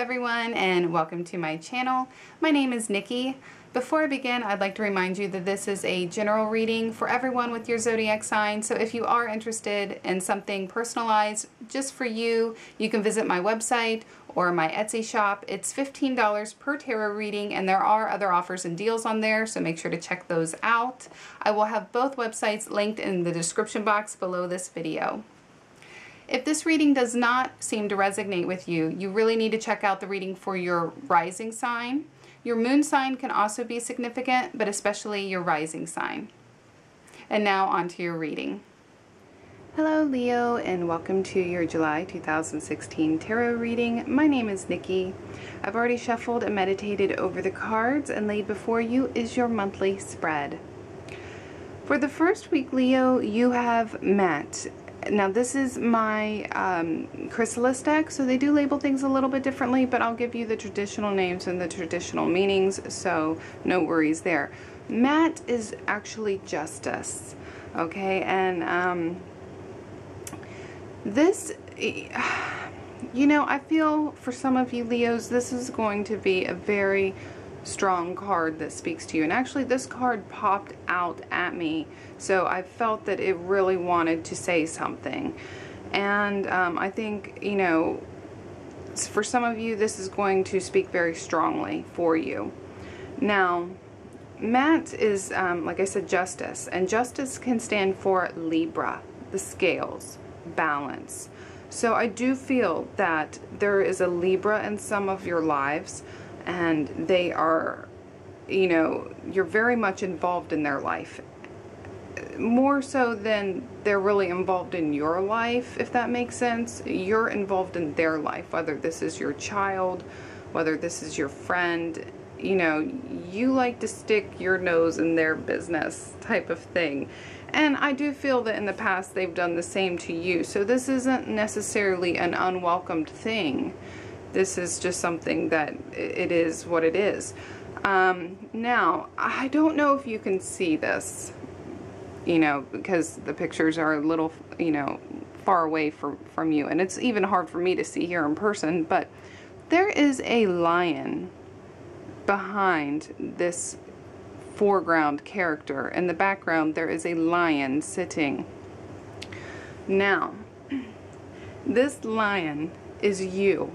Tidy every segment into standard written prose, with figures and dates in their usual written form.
everyone, and welcome to my channel. My name is Nikki. Before I begin, I'd like to remind you that this is a general reading for everyone with your zodiac sign. So if you are interested in something personalized just for you, you can visit my website or my Etsy shop. It's $15 per tarot reading, and there are other offers and deals on there, so make sure to check those out. I will have both websites linked in the description box below this video. If this reading does not seem to resonate with you, you really need to check out the reading for your rising sign. Your moon sign can also be significant, but especially your rising sign. And now on to your reading. Hello Leo, and welcome to your July 2016 tarot reading. My name is Nikki. I've already shuffled and meditated over the cards, and laid before you is your monthly spread. For the first week, Leo, you have met. Now this is my chrysalis deck, so they do label things a little bit differently, but I'll give you the traditional names and the traditional meanings, so no worries there. Mat is actually justice, okay, and this, you know, I feel for some of you Leos, this is going to be a very strong card that speaks to you. And actually this card popped out at me, so I felt that it really wanted to say something. And I think, you know, for some of you this is going to speak very strongly for you. Now Mat is like I said, justice, and justice can stand for Libra, the scales, balance. So I do feel that there is a Libra in some of your lives, and they are, you know, you're very much involved in their life. More so than they're really involved in your life, if that makes sense. You're involved in their life, whether this is your child, whether this is your friend. You know, you like to stick your nose in their business type of thing. And I do feel that in the past they've done the same to you. So this isn't necessarily an unwelcomed thing. This is just something that it is what it is. Now, I don't know if you can see this, you know, because the pictures are a little, you know, far away from you. And it's even hard for me to see here in person. But there is a lion behind this foreground character. In the background, there is a lion sitting. Now, this lion is you,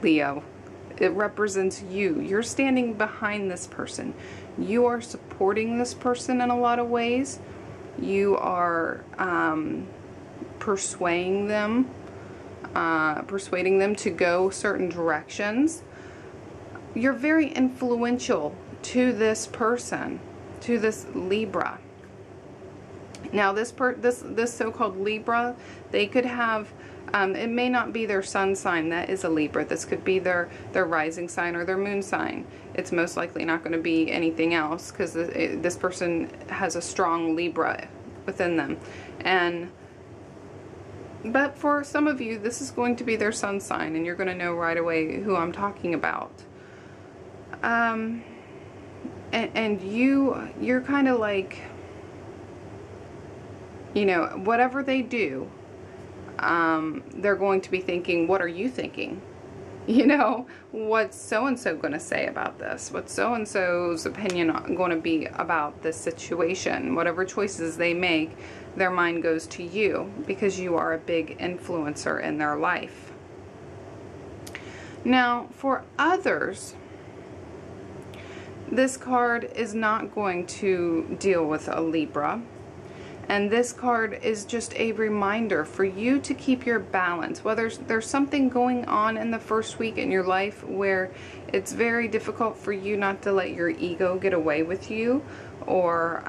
Leo. It represents you. You're standing behind this person. You are supporting this person in a lot of ways. You are persuading them to go certain directions. You're very influential to this person, to this Libra. Now this so-called Libra, they could have, it may not be their sun sign that is a Libra. This could be their rising sign or their moon sign. It's most likely not going to be anything else, because this person has a strong Libra within them. But for some of you, this is going to be their sun sign, and you're going to know right away who I'm talking about. And you're kind of like, you know, whatever they do, they're going to be thinking, what are you thinking? You know, what's so-and-so going to say about this? What's so-and-so's opinion going to be about this situation? Whatever choices they make, their mind goes to you, because you are a big influencer in their life. Now, for others, this card is not going to deal with a Libra. And this card is just a reminder for you to keep your balance. Whether there's something going on in the first week in your life where it's very difficult for you not to let your ego get away with you, or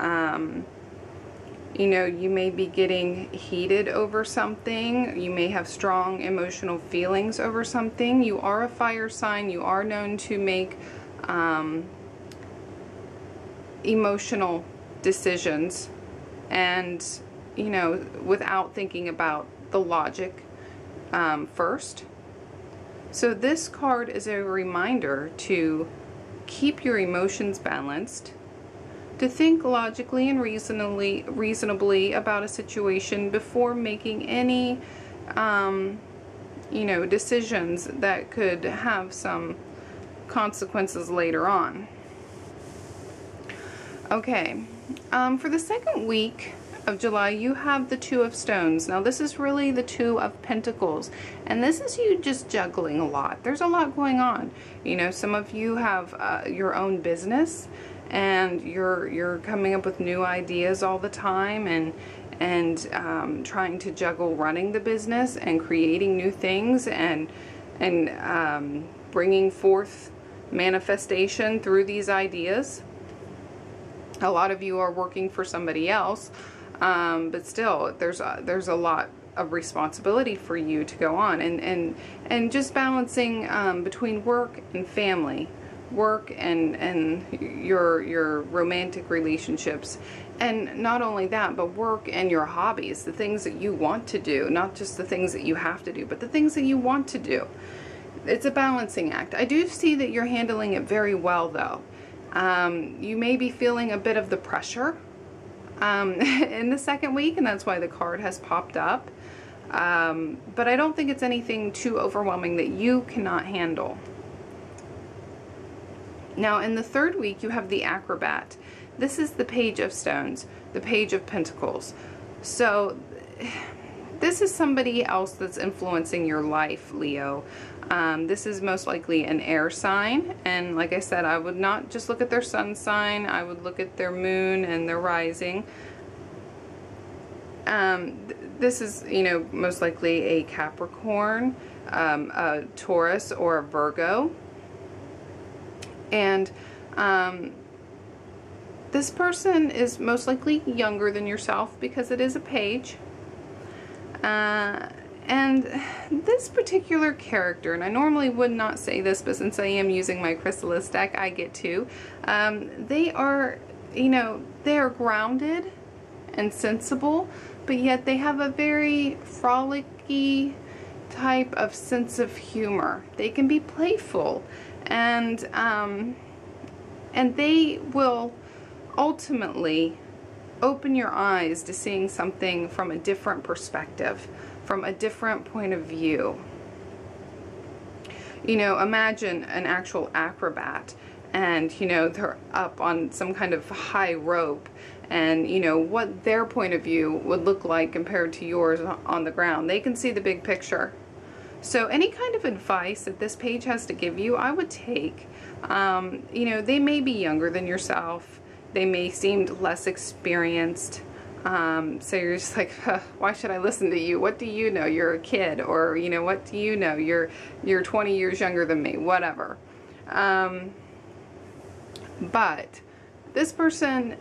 you know, you may be getting heated over something. You may have strong emotional feelings over something. You are a fire sign. You are known to make emotional decisions, and, you know, without thinking about the logic first. So this card is a reminder to keep your emotions balanced, to think logically and reasonably about a situation before making any you know, decisions that could have some consequences later on. Okay, for the second week of July, you have the Two of Stones. Now this is really the Two of Pentacles, and this is you just juggling a lot. There's a lot going on. You know, some of you have your own business, and you're coming up with new ideas all the time, and trying to juggle running the business and creating new things, and bringing forth manifestation through these ideas. A lot of you are working for somebody else, but still there's a lot of responsibility for you to go on, and just balancing between work and family, work and your romantic relationships, and not only that, but work and your hobbies, the things that you want to do, not just the things that you have to do, but the things that you want to do. It's a balancing act. I do see that you're handling it very well, though. You may be feeling a bit of the pressure in the second week, and that's why the card has popped up. But I don't think it's anything too overwhelming that you cannot handle. Now, in the third week, you have the Acrobat. This is the Page of Stones, the Page of Pentacles. So this is somebody else that's influencing your life, Leo. This is most likely an air sign, and like I said, I would not just look at their sun sign, I would look at their moon and their rising. This is, you know, most likely a Capricorn, a Taurus, or a Virgo. And this person is most likely younger than yourself because it is a page. And this particular character, and I normally would not say this, but since I am using my Chrysalis deck, I get to. They are, you know, they are grounded and sensible, but yet they have a very frolicky type of sense of humor. They can be playful, and they will ultimately open your eyes to seeing something from a different perspective, from a different point of view. You know, imagine an actual acrobat, and, you know, they're up on some kind of high rope, and, you know, what their point of view would look like compared to yours on the ground. They can see the big picture. So any kind of advice that this page has to give you, I would take. You know, they may be younger than yourself. They may seem less experienced. So you're just like, why should I listen to you? What do you know? You're a kid. Or, you know, what do you know? You're 20 years younger than me. Whatever. But this person,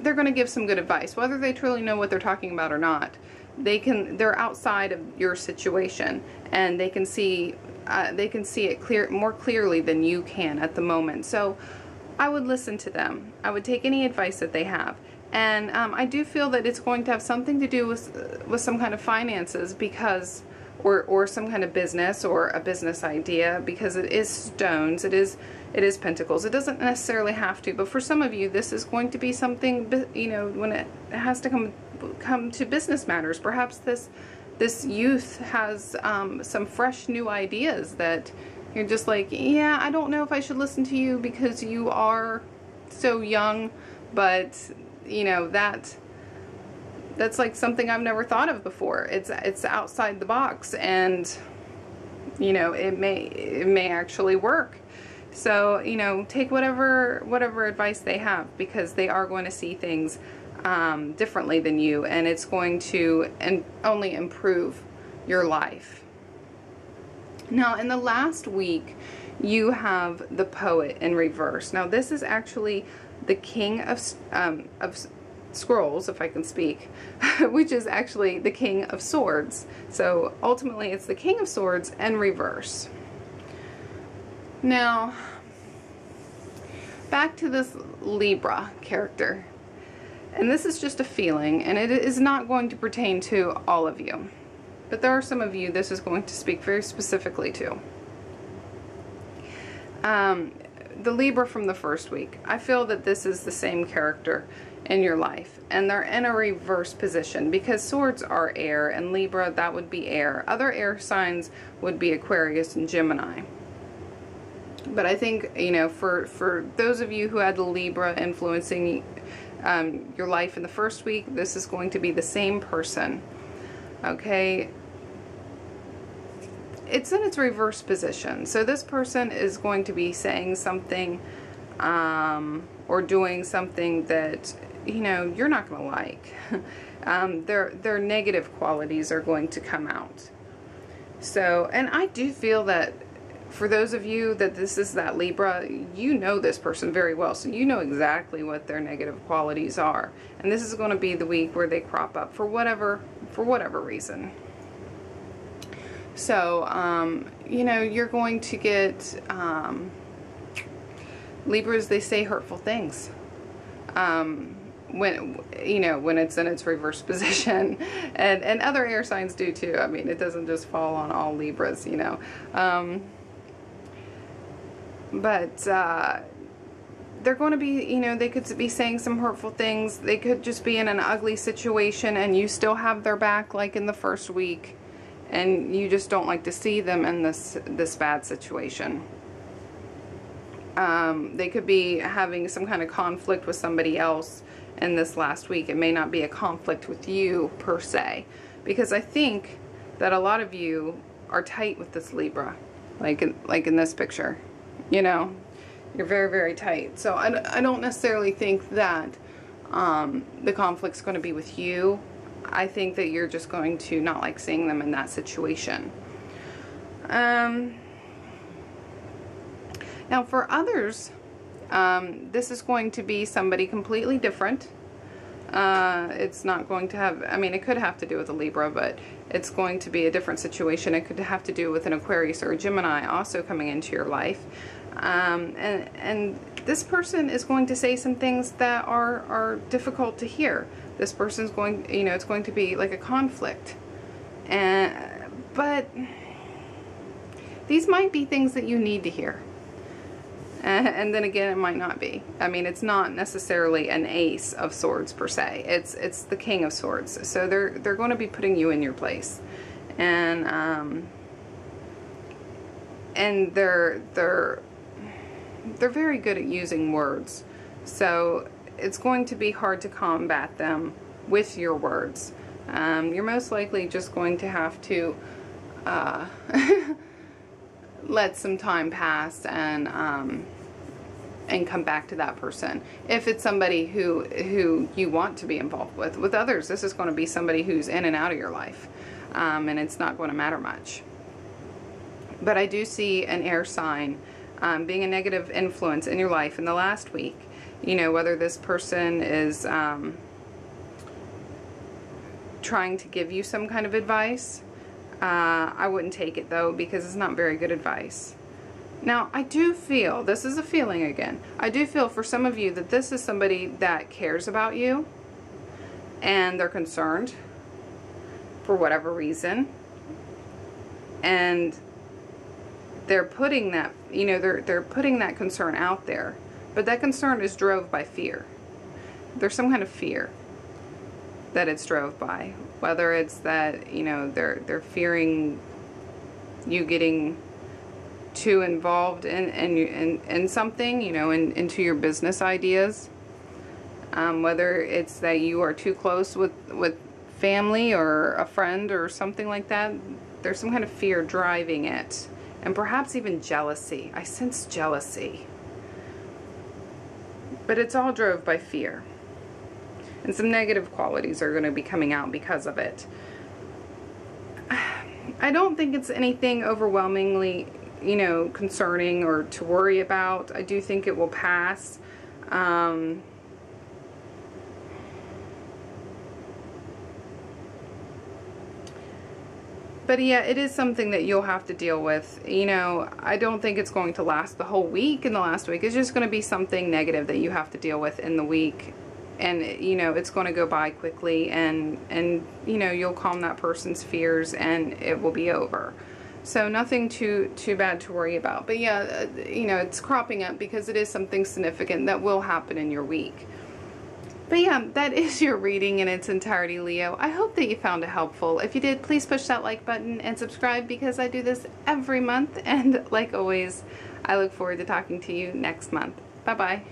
they're going to give some good advice. Whether they truly know what they're talking about or not, they're outside of your situation, and they can see it more clearly than you can at the moment. So I would listen to them. I would take any advice that they have. And I do feel that it's going to have something to do with some kind of finances, because, or some kind of business, or a business idea, because it is stones, it is pentacles. It doesn't necessarily have to, but for some of you, this is going to be something, you know, when it has to come to business matters. Perhaps this youth has some fresh new ideas that you're just like, yeah, I don't know if I should listen to you because you are so young, but you know, that's like something I've never thought of before. It's outside the box, and you know, it may actually work. So, you know, take whatever advice they have, because they are going to see things differently than you, and it's going to only improve your life. Now, in the last week, you have the Poet in reverse. Now, this is actually the King of Scrolls, if I can speak, which is actually the King of Swords. So ultimately, it's the King of Swords in reverse. Now, back to this Libra character. And this is just a feeling, and it is not going to pertain to all of you. But there are some of you this is going to speak very specifically to. The Libra from the first week. I feel that this is the same character in your life, and they're in a reverse position because swords are air, and Libra, that would be air. Other air signs would be Aquarius and Gemini. But I think, you know, for those of you who had the Libra influencing your life in the first week, this is going to be the same person. Okay? It's in its reverse position. So this person is going to be saying something or doing something that, you know, you're not going to like. Their negative qualities are going to come out. So, and I do feel that for those of you that this is that Libra, you know this person very well. So you know exactly what their negative qualities are. And this is going to be the week where they crop up for whatever reason. So, you know, you're going to get, Libras, they say hurtful things. When, you know, when it's in its reverse position, and other air signs do too. I mean, it doesn't just fall on all Libras, you know. But they're going to be, you know, they could be saying some hurtful things. They could just be in an ugly situation and you still have their back like in the first week, and you just don't like to see them in this bad situation. They could be having some kind of conflict with somebody else in this last week. It may not be a conflict with you per se, because I think that a lot of you are tight with this Libra, like in this picture. You know, you're very, very tight. So I don't necessarily think that the conflict's going to be with you. I think that you're just going to not like seeing them in that situation. Now for others, this is going to be somebody completely different. It's not going to have, I mean, it could have to do with a Libra, but it's going to be a different situation. It could have to do with an Aquarius or a Gemini also coming into your life. And this person is going to say some things that are difficult to hear. This person's going, you know, it's going to be like a conflict. But these might be things that you need to hear. And then again, it might not be. I mean, it's not necessarily an ace of swords per se. It's the king of swords. So they're going to be putting you in your place, and they're very good at using words. So it's going to be hard to combat them with your words. You're most likely just going to have to let some time pass and come back to that person. If it's somebody who you want to be involved with. With others, this is going to be somebody who's in and out of your life, and it's not going to matter much. But I do see an air sign being a negative influence in your life in the last week. You know, whether this person is trying to give you some kind of advice. I wouldn't take it though, because it's not very good advice. Now, I do feel, this is a feeling again, I do feel for some of you that this is somebody that cares about you and they're concerned for whatever reason, and they're putting that, you know, they're putting that concern out there, but that concern is drove by fear. There's some kind of fear that it's drove by, whether it's that, you know, they're fearing you getting too involved in something, you know, into your business ideas, whether it's that you are too close with family or a friend or something like that. There's some kind of fear driving it, and perhaps even jealousy. I sense jealousy, but it's all drove by fear. And some negative qualities are going to be coming out because of it. I don't think it's anything overwhelmingly, you know, concerning or to worry about. I do think it will pass. But yeah, it is something that you'll have to deal with. You know, I don't think it's going to last the whole week in the last week. It's just going to be something negative that you have to deal with in the week. And, you know, it's going to go by quickly, and you know, you'll calm that person's fears and it will be over. So nothing too bad to worry about. But yeah, you know, it's cropping up because it is something significant that will happen in your week. But yeah, that is your reading in its entirety, Leo. I hope that you found it helpful. If you did, please push that like button and subscribe because I do this every month. And like always, I look forward to talking to you next month. Bye-bye.